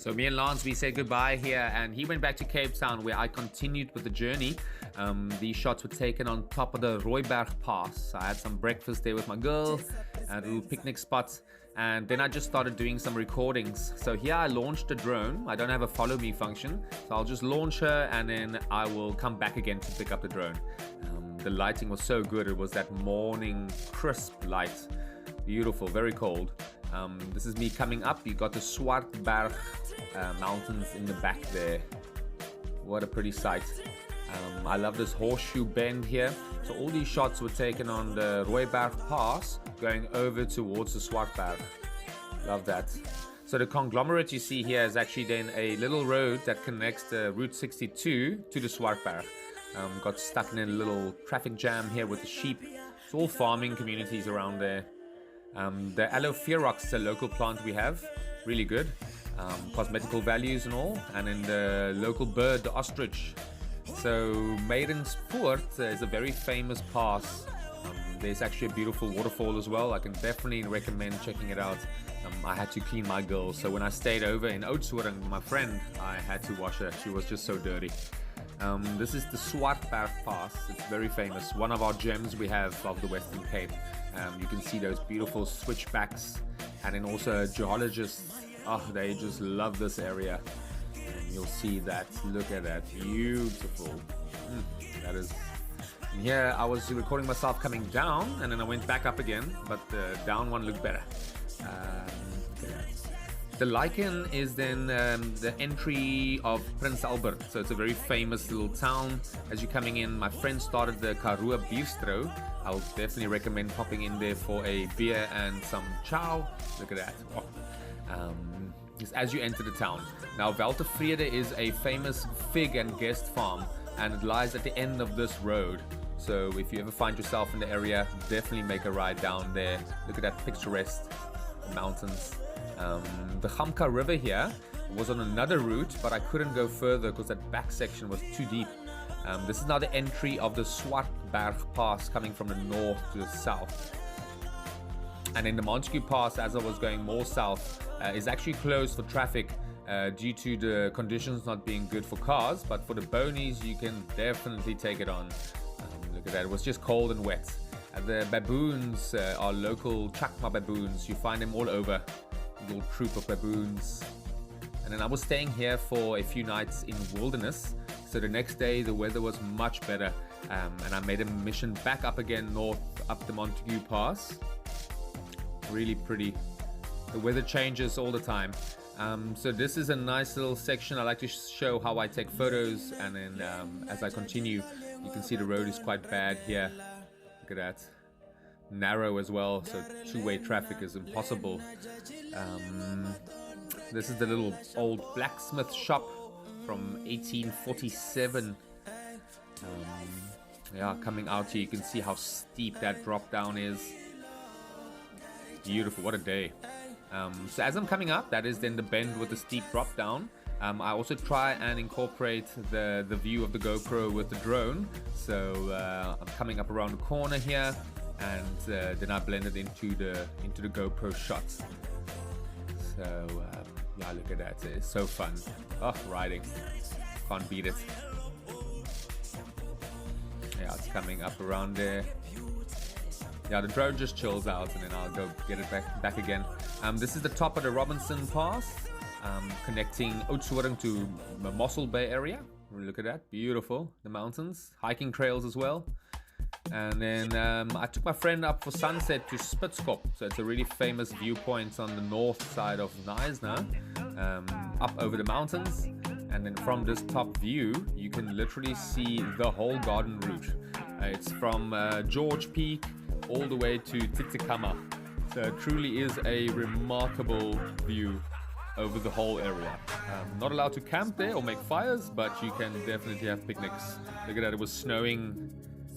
So me and Lance, we said goodbye here, and he went back to Cape Town where I continued with the journey. These shots were taken on top of the Swartberg Pass. I had some breakfast there with my girl at a little picnic spot, and then I just started doing some recordings. So here I launched a drone. I don't have a follow me function, so I'll just launch her and then I will come back again to pick up the drone. The lighting was so good. It was that morning crisp light. Beautiful, very cold. This is me coming up. You got the Swartberg mountains in the back there. What a pretty sight. I love this horseshoe bend here. So all these shots were taken on the Swartberg Pass going over towards the Swartberg. Love that. So the conglomerate you see here is actually then a little road that connects the Route 62 to the Swartberg. Got stuck in a little traffic jam here with the sheep. It's all farming communities around there. The aloe ferox is a local plant we have, really good, cosmetical values and all, and then the local bird, the ostrich. So Maidenspoort is a very famous pass. There's actually a beautiful waterfall as well. I can definitely recommend checking it out. I had to clean my girl, so when I stayed over in Oudtshoorn with my friend, I had to wash her. She was just so dirty. This is the Swartberg Pass. It's very famous, one of our gems we have of the Western Cape. You can see those beautiful switchbacks, and then also geologists, they just love this area. And you'll see that. Look at that, beautiful. That is. Here I was recording myself coming down, and then I went back up again, but the down one looked better. The lichen is then the entry of Prince Albert, so it's a very famous little town. As you're coming in, my friend started the Karoo Bierstro. I'll definitely recommend popping in there for a beer and some chow. Look at that. Just as you enter the town. Now Weltevrede is a famous fig and guest farm, and it lies at the end of this road. So if you ever find yourself in the area, definitely make a ride down there. Look at that picturesque mountains. The Gamka River here was on another route, but I couldn't go further because that back section was too deep. This is now the entry of the Swartberg Pass coming from the north to the south. And in the Montague Pass, as I was going more south, is actually closed for traffic due to the conditions not being good for cars, but for the bonies you can definitely take it on. Look at that, it was just cold and wet. The baboons are local Chakma baboons. You find them all over. Little troop of baboons. And then I was staying here for a few nights in wilderness, so the next day the weather was much better, and I made a mission back up again north up the Montague Pass. Really pretty. The weather changes all the time. So this is a nice little section. I like to show how I take photos, and then as I continue you can see the road is quite bad here. Look at that. Narrow as well, so two-way traffic is impossible. This is the little old blacksmith shop from 1847. Yeah, coming out here you can see how steep that drop down is. Beautiful, what a day. So as I'm coming up, that is then the bend with the steep drop down. I also try and incorporate the view of the GoPro with the drone. So I'm coming up around the corner here, and then I blend it into the GoPro shot. So yeah, look at that, it's so fun. Riding, can't beat it. Yeah, it's coming up around there. Yeah, the drone just chills out, and then I'll go get it back again. This is the top of the Robinson Pass, connecting Oudtshoorn to the Mossel Bay area. Look at that, beautiful. The mountains, hiking trails as well. And then I took my friend up for sunset to Spitskop. So it's a really famous viewpoint on the north side of Knysna, up over the mountains. And then from this top view, you can literally see the whole garden route. It's from George Peak all the way to Tsitsikamma. So it truly is a remarkable view over the whole area. Not allowed to camp there or make fires, but you can definitely have picnics. Look at that, it was snowing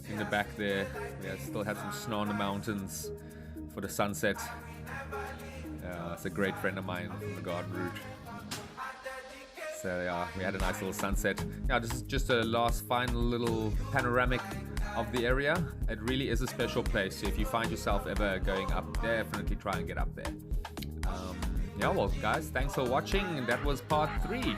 in the back there. Yeah, still had some snow on the mountains for the sunset. It's a great friend of mine from the garden route. So yeah, we had a nice little sunset. Yeah, this is just a last final little panoramic of the area. It really is a special place. So if you find yourself ever going up, definitely try and get up there. Yeah, well, guys, thanks for watching. That was part 3.